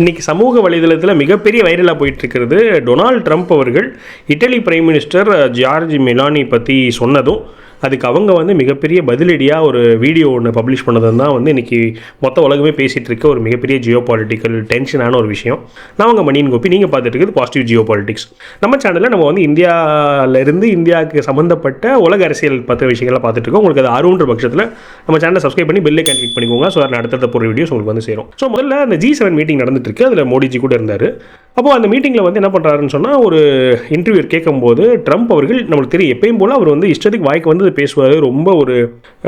இன்னைக்கு சமூக வலைதளத்தில் மிகப்பெரிய வைரலாக போயிட்டு இருக்கிறது டொனால்ட் ட்ரம்ப் அவர்கள் idli prime minister George Melanie பற்றி சொன்னதும் அதுக்கு அவங்க வந்து மிகப்பெரிய பதிலடியாக ஒரு வீடியோ ஒன்று பப்ளிஷ் பண்ணதும் தான் வந்து இன்றைக்கி மொத்த உலகமே பேசிகிட்டு இருக்க ஒரு மிகப்பெரிய ஜியோ பாலிட்டிக்கல் டென்ஷனான ஒரு விஷயம். நான் உங்கள் மணியின் கோப்பி, நீங்கள் பார்த்துட்டு இருக்குது பாசிட்டிவ் ஜியோ பாலிட்டிக்ஸ். நம்ம சேனலில் நம்ம வந்து இந்தியாவிலேருந்து இந்தியாவுக்கு சம்மந்தப்பட்ட உலக அரசியல் பற்றிய விஷயங்கள்லாம் பார்த்துட்டு இருக்கோம். உங்களுக்கு அது ஆர்வன்ற பட்சத்தில் நம்ம சேனலை சப்ஸ்கிரைப் பண்ணி பெல்லை கிளிக் பண்ணிக்கோங்க. ஸோ அடுத்த போகிற வீடியோஸ் உங்களுக்கு வந்து சேரும். ஸோ முதல்ல அந்த G7 மீட்டிங் நடந்துட்டு இருக்கு. அதில் மோடிஜி கூட இருந்தார். அப்போது அந்த மீட்டிங்கில் வந்து என்ன பண்ணுறாருன்னு சொன்னால், ஒரு இன்டர்வியூ கேட்கும்போது ட்ரம்ப் அவர்கள் நம்மளுக்கு தெரியும் எப்பயும் போல் அவர் வந்து இஷ்டத்துக்கு வாய்க்கு வந்து பேசுவார். ரொம்ப ஒரு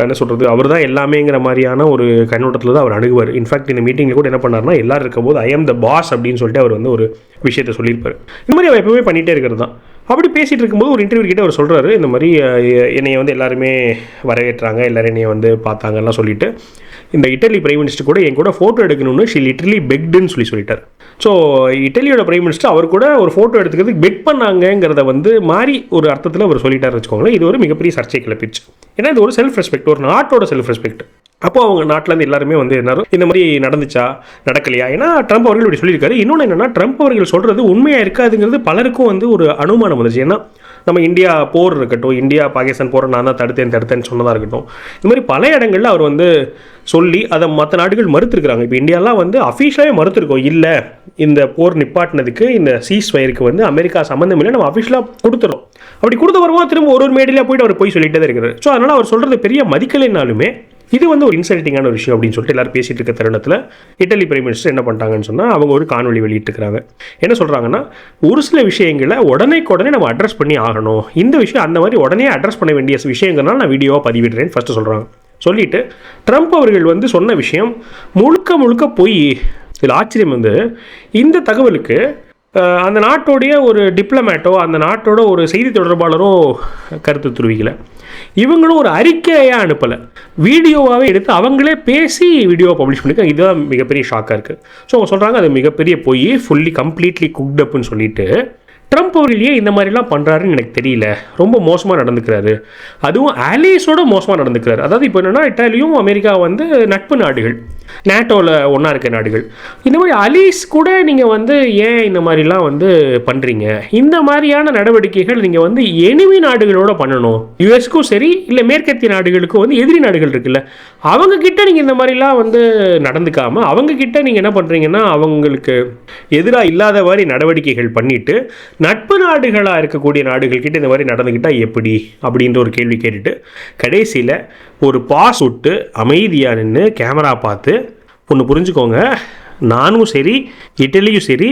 என்ன சொல்கிறது, அவர் தான் எல்லாமேங்கிற மாதிரியான ஒரு கண்ணோட்டத்தில் தான் அவர் அணுகுவார். இன்ஃபேக்ட் இந்த மீட்டிங்கில் கூட என்ன பண்ணார்னா, எல்லாரும் இருக்கும்போது ஐ எம் த பாஸ் அப்படின்னு சொல்லிட்டு அவர் வந்து ஒரு விஷயத்தை சொல்லியிருப்பார். இந்த மாதிரி அவர் எப்பவுமே பண்ணிகிட்டே இருக்கிறது தான். அப்படி பேசிகிட்டு இருக்கும்போது ஒரு இன்டர்வியூ கிட்டே அவர் சொல்கிறாரு, இந்த மாதிரி என்னையை வந்து எல்லாருமே வரவேற்றாங்க, எல்லோரும் என்னையை வந்து பார்த்தாங்கலாம் சொல்லிட்டு, இந்த இட்டலி பிரைம் மினிஸ்டர் கூட என் கூட ஃபோட்டோ எடுக்கணும்னு ஷி லிட்டரலி பெக்டுன்னு சொல்லிட்டார். ஸோ இட்டலியோட பிரைம் மினிஸ்டர் அவர் கூட ஒரு ஃபோட்டோ எடுத்துக்கிறதுக்கு பெக் பண்ணாங்கிறத வந்து மாறி ஒரு அர்த்தத்தில் அவர் சொல்லிட்டார் வச்சுக்கோங்களேன். இது ஒரு மிகப்பெரிய சர்ச்சை கிளப்பிச்சு. ஏன்னா இது ஒரு செல்ஃப் ரெஸ்பெக்ட், ஒரு நாட்டோட செல்ஃப் ரெஸ்பெக்ட். அப்போ அவங்க நாட்டிலேருந்து எல்லாருமே வந்து எல்லாரும் இந்த மாதிரி நடந்துச்சா நடக்கலையா, ஏன்னா ட்ரம்ப் அவர்கள் இப்படி சொல்லியிருக்காரு. இன்னொன்று என்னென்னா, ட்ரம்ப் அவர்கள் சொல்கிறது உண்மையாக இருக்காதுங்கிறது பலருக்கும் வந்து ஒரு அனுமானம் வந்துச்சு. ஏன்னா நம்ம இந்தியா போர் இருக்கட்டும், இந்தியா பாகிஸ்தான் போரை நான் தான் தடுத்தேன்னு சொன்னதாக இருக்கட்டும், இந்த மாதிரி பல இடங்களில் அவர் வந்து சொல்லி அதை மற்ற நாடுகள் மறுத்துருக்குறாங்க. இப்போ இந்தியாலாம் வந்து அஃபீஷியலாகவே மறுத்துருக்கோம், இல்லை இந்த போர் நிப்பாட்டினதுக்கு இந்த சீஸ் ஃபயருக்கு வந்து அமெரிக்கா சம்மந்தம் இல்லை, நம்ம அஃபீஷியலாக கொடுத்துறோம். அப்படி கொடுத்த வரும்போது திரும்ப ஒரு மேடையில் போயிட்டு அவர் போய் சொல்லிகிட்டே தான் இருக்கிறார். ஸோ அதனால் அவர் சொல்கிறது பெரிய மதிக்கலைனாலுமே இது வந்து ஒரு இன்சல்ட்டிங்கான ஒரு விஷயம் அப்படின்னு சொல்லிட்டு எல்லாரும் பேசிகிட்டு இருக்க தருணத்தில் இட்டலி பிரைம் மினிஸ்டர் என்ன பண்ணிட்டாங்கன்னு சொன்னால், அவங்க ஒரு காணொலி வெளியிட்டிருக்கிறாங்க. என்ன சொல்கிறாங்கன்னா, ஒரு சில விஷயங்களை உடனே நம்ம அட்ரஸ் பண்ணி ஆகணும். இந்த விஷயம் அந்த மாதிரி உடனே அட்ரஸ் பண்ண வேண்டிய விஷயங்கிறனால நான் வீடியோவாக பதிவிடுறேன்னு ஃபஸ்ட்டு சொல்கிறாங்க. சொல்லிவிட்டு ட்ரம்ப் அவர்கள் வந்து சொன்ன விஷயம் முழுக்க போய் இதில் ஆச்சரியம் வந்து, இந்த தகவலுக்கு அந்த நாட்டோடைய ஒரு டிப்ளமேட்டோ அந்த நாட்டோட ஒரு செய்தி தொடர்பாளரோ கருத்து தெரிவிக்கலை. இவங்களும் ஒரு அறிக்கையாக அனுப்பலை, வீடியோவாகவே எடுத்து அவங்களே பேசி வீடியோவை பப்ளிஷ் பண்ணியிருக்காங்க. இதுதான் மிகப்பெரிய ஷாக்காக இருக்குது. ஸோ அவங்க சொல்கிறாங்க அது மிகப்பெரிய போய் ஃபுல்லி கம்ப்ளீட்லி குக்டப்புன்னு சொல்லிட்டு, ட்ரம்ப் அவர்களே இந்த மாதிரிலாம் பண்ணுறாருன்னு எனக்கு தெரியல, ரொம்ப மோசமாக நடந்துக்கிறாரு, அதுவும் ஆலிஸோட மோசமாக நடந்துக்கிறாரு. அதாவது இப்போ என்னென்னா, இட்டாலியும் அமெரிக்கா வந்து நட்பு நாடுகள், நேட்டோவில் ஒன்றா இருக்க நாடுகள். இந்த மாதிரி அலீஸ் கூட நீங்கள் வந்து ஏன் இந்த மாதிரிலாம் வந்து பண்ணுறீங்க? இந்த மாதிரியான நடவடிக்கைகள் நீங்கள் வந்து எனிமி நாடுகளோட பண்ணணும். யுஎஸ்க்கும் சரி, இல்லை மேற்கத்திய நாடுகளுக்கும் வந்து எதிரி நாடுகள் இருக்குல்ல, அவங்கக்கிட்ட நீங்கள் இந்த மாதிரிலாம் வந்து நடந்துக்காமல் அவங்கக்கிட்ட நீங்கள் என்ன பண்ணுறீங்கன்னா, அவங்களுக்கு எதிராக இல்லாத மாதிரி நடவடிக்கைகள் பண்ணிவிட்டு நட்பு நாடுகளாக இருக்கக்கூடிய நாடுகள்கிட்ட இந்த மாதிரி நடந்துக்கிட்டால் எப்படி அப்படின்ற ஒரு கேள்வி கேட்டுட்டு, கடைசியில் ஒரு பாஸ் விட்டு அமைதியாக நின்று கேமரா பார்த்து, ஒன்று புரிஞ்சுக்கோங்க, நானும் சரி இட்டலியும் சரி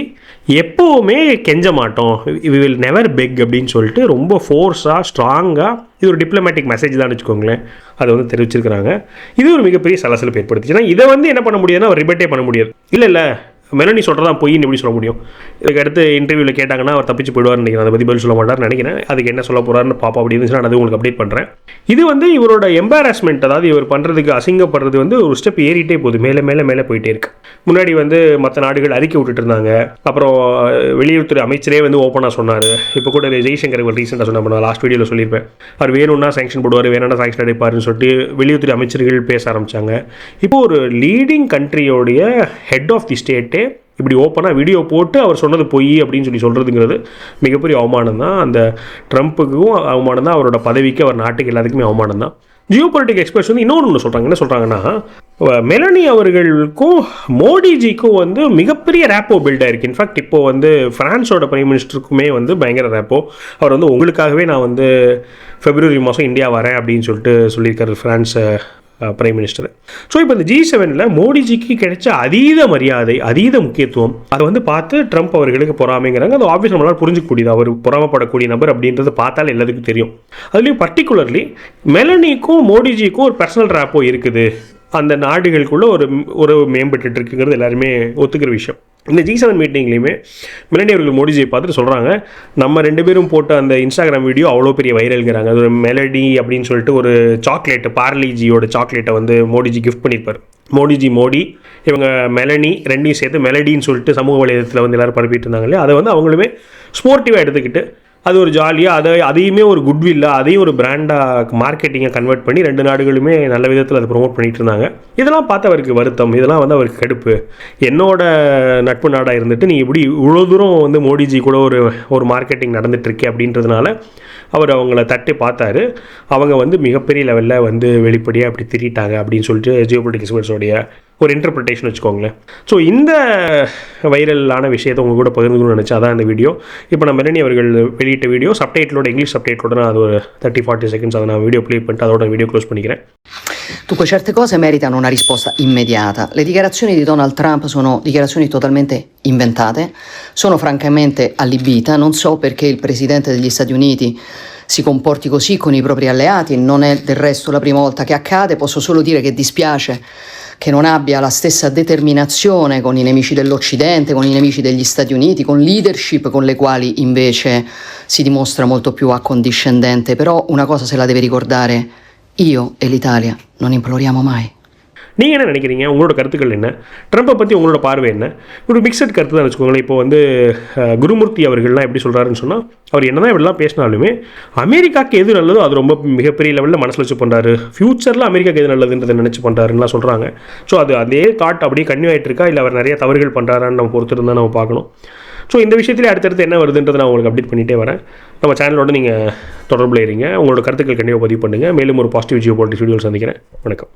எப்போவுமே கெஞ்ச மாட்டோம், வி வில் நெவர் பெக் அப்படின்னு சொல்லிட்டு ரொம்ப ஃபோர்ஸாக ஸ்ட்ராங்காக, இது ஒரு டிப்ளமேட்டிக் மெசேஜ் தான் வச்சுக்கோங்களேன், அதை வந்து தெரிவிச்சிருக்கிறாங்க. இது ஒரு மிகப்பெரிய சலசலப்பு ஏற்படுத்துச்சு. ஏன்னா இதை வந்து என்ன பண்ண முடியாதுன்னா அவர் ரிபேட்டே பண்ண முடியாது. இல்லை மெலனி சொல்கிறதான் பொய்ன்னு எப்படி சொல்ல முடியும்? இதுக்கு அடுத்து இன்டர்வியூவில் கேட்டாங்கன்னா அவர் தப்பிச்சு போயிடுவார்னு நினைக்கிறேன், அதை பற்றி பதில் சொல்ல மாட்டார்னு நினைக்கிறேன். அதுக்கு என்ன சொல்ல போகிறாருன்னு பாப்பா அப்படி இருந்துச்சுன்னா அது உங்களுக்கு அப்டேட் பண்ணுறேன். இது வந்து இவரோட எம்பாரஸ்மெண்ட், அதாவது இவர் பண்ணுறதுக்கு அசிங்கப்படுறது வந்து ஒரு ஸ்டெப் ஏறிட்டே போகுது, மேலே போயிட்டே இருக்கு. முன்னாடி வந்து மற்ற நாடுகள் அறிக்கை விட்டுட்டு இருந்தாங்க, அப்புறம் வெளியுறவுத்துறை அமைச்சரே வந்து ஓப்பனாக சொன்னார். இப்போ கூட ஜெய்சங்கர் ரீசெண்டாக சொன்ன லாஸ்ட் வீடியோவில் சொல்லியிருப்பேன், அவர் வேணும்னா சாங்ஷன் போடுவார், வேணும்னா சாங்ஷன் அடைப்பாருன்னு சொல்லிட்டு வெளியுறவுத்துறை அமைச்சர்கள் பேச ஆரம்பித்தாங்க. இப்போ ஒரு லீடிங் கண்ட்ரியோடைய ஹெட் ஆஃப் தி ஸ்டேட்டே இப்படி ஓப்பனாக வீடியோ போட்டு அவர் சொன்னது பொய் அப்படின்னு சொல்கிறதுங்கிறது மிகப்பெரிய அவமானம் தான். அந்த ட்ரம்ப்புக்கும் அவமானம் தான், அவரோட பதவிக்கு, அவர் நாட்டுக்கு எல்லாத்துக்குமே அவமானம் தான். ஜியோ பொலிட்டிக் எக்ஸ்பர்ட்ஸ் வந்து இன்னொன்று சொல்கிறாங்க. என்ன சொல்கிறாங்கன்னா, மெலனி அவர்களுக்கும் மோடிஜிக்கும் வந்து மிகப்பெரிய ரேப்போ பில்ட் ஆயிருக்கு. இன்ஃபேக்ட் இப்போ வந்து ஃப்ரான்ஸோட பிரைம் மினிஸ்டருக்குமே வந்து பயங்கர ரேப்போ. அவர் வந்து உங்களுக்காகவே நான் வந்து February மாதம் இந்தியா வரேன் அப்படின்னு சொல்லியிருக்காரு ஃப்ரான்ஸ் பிரைம் மினிஸ்டர். ஸோ இப்போ இந்த G7 மோடிஜிக்கு கிடைச்ச அதீத மரியாதை, அதீத முக்கியத்துவம், அதை வந்து பார்த்து ட்ரம்ப் அவர்களுக்கு பொறாமைங்கிறாங்க. அது ஆப்வியஸ் நம்மளால் புரிஞ்சுக்கூடியது, அவர் பொறாமப்படக்கூடிய நபர் அப்படின்றது பார்த்தால் எல்லாத்துக்கும் தெரியும். அதுலேயும் பர்டிகுலர்லி மெலனிக்கும் மோடிஜிக்கும் ஒரு பர்சனல் ரேப்போ இருக்குது, அந்த நாடுகளுக்குள்ள ஒரு மேம்பட்டு இருக்குங்கிறது எல்லாருமே ஒத்துக்கிற விஷயம். இந்த G7 மீட்டிங்லேயுமே மெலனி அவர்கள் மோடிஜியை பார்த்துட்டு சொல்கிறாங்க, நம்ம 2 பேரும் போட்ட அந்த இன்ஸ்டாகிராம் வீடியோ அவ்வளோ பெரிய வைரல்ங்கிறாங்க. அது ஒரு மெலடி அப்படின்னு சொல்லிட்டு ஒரு சாக்லேட்டு, பார்லிஜியோட சாக்லேட்டை வந்து மோடிஜி கிஃப்ட் பண்ணியிருப்பார். மோடி இவங்க மெலனி ரெண்டையும் சேர்த்து மெலடின்னு சொல்லிட்டு சமூக வலைதளத்தில் வந்து எல்லோரும் பரப்பிட்டு இருந்தாங்க இல்லையா, அதை வந்து அவங்களுமே ஸ்போர்ட்டிவாக எடுத்துக்கிட்டு அது ஒரு ஜாலியாக அதையுமே ஒரு குட்வில்லாக அதையும் ஒரு பிராண்டாக மார்க்கெட்டிங்கை கன்வெர்ட் பண்ணி 2 நாடுகளுமே நல்ல விதத்தில் அதை ப்ரொமோட் பண்ணிட்டு இருந்தாங்க. இதெல்லாம் பார்த்து அவருக்கு வருத்தம், இதெல்லாம் வந்து அவருக்கு கடுப்பு. என்னோட நட்பு நாடாக இருந்துட்டு நீ இப்படி இவ்வளோ தூரம் வந்து மோடிஜி கூட ஒரு மார்க்கெட்டிங் நடந்துகிட்ருக்கே அப்படின்றதுனால அவர் அவங்கள தட்டி பார்த்தாரு. அவங்க வந்து மிகப்பெரிய லெவலில் வந்து வெளிப்படையாக அப்படி திரிட்டாங்க அப்படின்னு சொல்லிட்டு ஜியோபொலிட்டிக்ஸ் எக்ஸ்பர்ட்ஸோடைய ஒரு இன்டர்பிரிட்டேஷன் வச்சுக்கோங்களேன். ஸோ இந்த வைரலான விஷயத்தை உங்கள் கூட பகிர்ந்துக்கணும்னு நினச்சா அதான் இந்த வீடியோ. இப்போ நம்ம மெலனி அவர்கள் வெளியிட்ட வீடியோ சப்டைட்டிலோட, இங்கிலீஷ் சப்டைட்டிலோட நான் அது ஒரு 30-40 செகண்ட்ஸ் அதை நான் வீடியோ ப்ளே பண்ணிட்டு அதோட வீடியோ க்ளோஸ் பண்ணிக்கிறேன். Dunque, certe cose meritano una risposta immediata. Le dichiarazioni di Donald Trump sono dichiarazioni totalmente inventate, sono francamente allibita, non so perché il Presidente degli Stati Uniti si comporti così con i propri alleati, non è del resto la prima volta che accade, posso solo dire che dispiace che non abbia la stessa determinazione con i nemici dell'Occidente, con i nemici degli Stati Uniti, con leadership con le quali invece si dimostra molto più accondiscendente, però una cosa se la deve ricordare: io e l'Italia non imploriamo mai. நீங்கள் என்ன நினைக்கிறீங்க? உங்களோட கருத்துக்கள் என்ன? ட்ரம்ப்பை பற்றி உங்களோட பார்வை என்ன? ஒரு மிக்சட் கருத்து தான் வச்சுக்கோங்களேன். இப்போ வந்து குருமூர்த்தி அவர்கள்லாம் எப்படி சொல்கிறாருன்னு சொன்னால், அவர் என்ன தான் இப்படிலாம் பேசினாலுமே அமெரிக்காவுக்கு எது நல்லதோ அது ரொம்ப மிகப்பெரிய லெவலில் மனசில் வச்சு பண்ணுறாரு. ஃப்யூச்சரில் அமெரிக்காவுக்கு எது நல்லதுன்றதை நினச்சி பண்ணுறாருன்னா சொல்கிறாங்க. ஸோ அது அதே தாட் அப்படியே கன்னியூ ஆகிட்டு இருக்கா, இல்லை அவர் நிறைய தவறுகள் பண்ணுறாரான்னு நம்ம பொறுத்திருந்தால் நம்ம பார்க்கணும். ஸோ இந்த விஷயத்திலே அடுத்தடுத்து என்ன வருதுன்றதை நான் உங்களுக்கு அப்டேட் பண்ணிகிட்டே வரேன். நம்ம சேனலோட நீங்கள் தொடர்பில் இருங்க. உங்களோட கருத்துக்கள் கண்டிப்பாக பதிவு பண்ணுங்கள். மேலும் ஒரு பாசிட்டிவ் ஜியோபொலிட்டிக்ஸ் வீடியோவில் சந்திக்கிறேன். வணக்கம்.